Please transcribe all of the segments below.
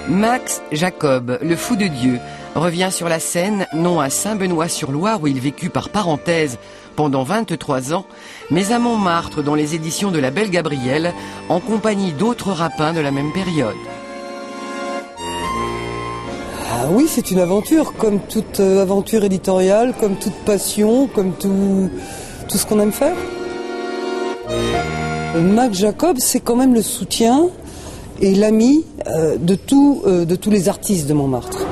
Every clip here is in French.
Max Jacob, le fou de Dieu, revient sur la scène, non à Saint-Benoît-sur-Loire où il vécut par parenthèse pendant 23 ans, mais à Montmartre dans les éditions de La Belle Gabrielle, en compagnie d'autres rapins de la même période. Ah oui, c'est une aventure, comme toute aventure éditoriale, comme toute passion, comme tout ce qu'on aime faire. Max Jacob, c'est quand même le soutien et l'ami de tous les artistes de Montmartre.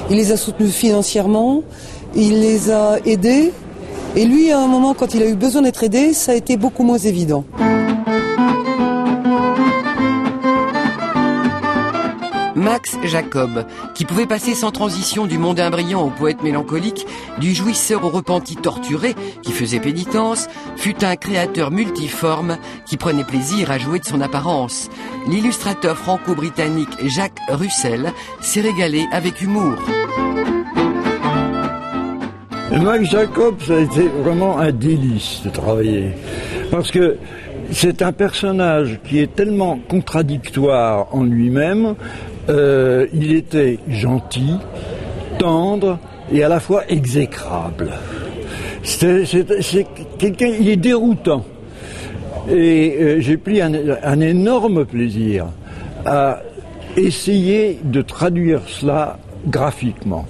Il les a soutenus financièrement, il les a aidés, et lui, à un moment, quand il a eu besoin d'être aidé, ça a été beaucoup moins évident. Max Jacob, qui pouvait passer sans transition du mondain brillant au poète mélancolique, du jouisseur au repenti torturé, qui faisait pénitence, fut un créateur multiforme, qui prenait plaisir à jouer de son apparence. L'illustrateur franco-britannique Jacques Russell s'est régalé avec humour. Max Jacob, ça a été vraiment un délice de travailler, parce que c'est un personnage qui est tellement contradictoire en lui-même. Il était gentil, tendre et à la fois exécrable. C'est quelqu'un, il est déroutant. Et j'ai pris un énorme plaisir à essayer de traduire cela graphiquement.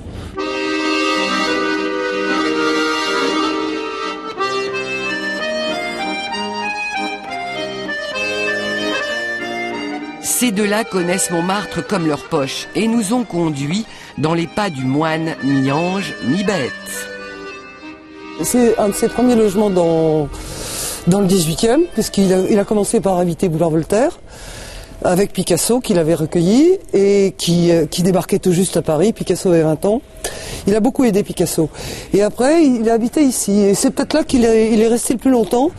Ces deux-là connaissent Montmartre comme leur poche et nous ont conduits dans les pas du moine, mi-ange, mi-bête. C'est un de ses premiers logements dans le 18e, puisqu'il a commencé par habiter Boulevard Voltaire, avec Picasso, qu'il avait recueilli, et qui débarquait tout juste à Paris. Picasso avait 20 ans. Il a beaucoup aidé Picasso. Et après, il a habité ici. Et c'est peut-être là qu'il est resté le plus longtemps,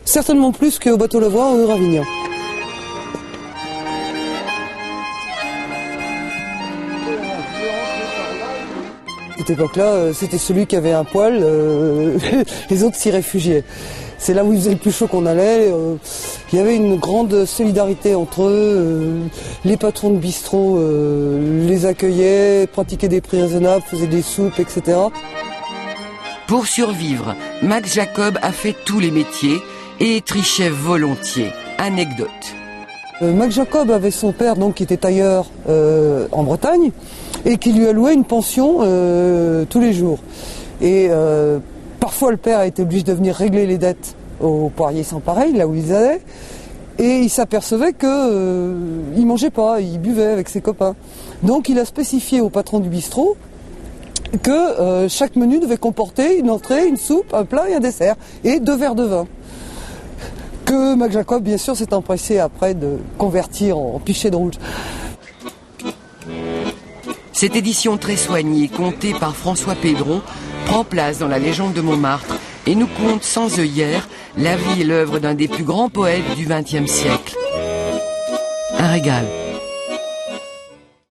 certainement plus qu'au Bateau Lavoir ou au Ravignan. À cette époque-là, c'était celui qui avait un poil, les autres s'y réfugiaient. C'est là où il faisait le plus chaud qu'on allait. Il y avait une grande solidarité entre eux. Les patrons de bistrot les accueillaient, pratiquaient des prix raisonnables, faisaient des soupes, etc. Pour survivre, Max Jacob a fait tous les métiers et trichait volontiers. Anecdote. Max Jacob avait son père donc, qui était tailleur en Bretagne et qui lui allouait une pension tous les jours. Et parfois le père a été obligé de venir régler les dettes au Poirier sans pareil, là où ils allaient, et il s'apercevait qu'il mangeait pas, il buvait avec ses copains. Donc il a spécifié au patron du bistrot que chaque menu devait comporter une entrée, une soupe, un plat et un dessert, et 2 verres de vin. Que Max Jacob, bien sûr, s'est empressé après de convertir en pichet de rouge. Cette édition très soignée, contée par François Pédron, prend place dans la légende de Montmartre et nous conte sans œillères la vie et l'œuvre d'un des plus grands poètes du XXe siècle. Un régal.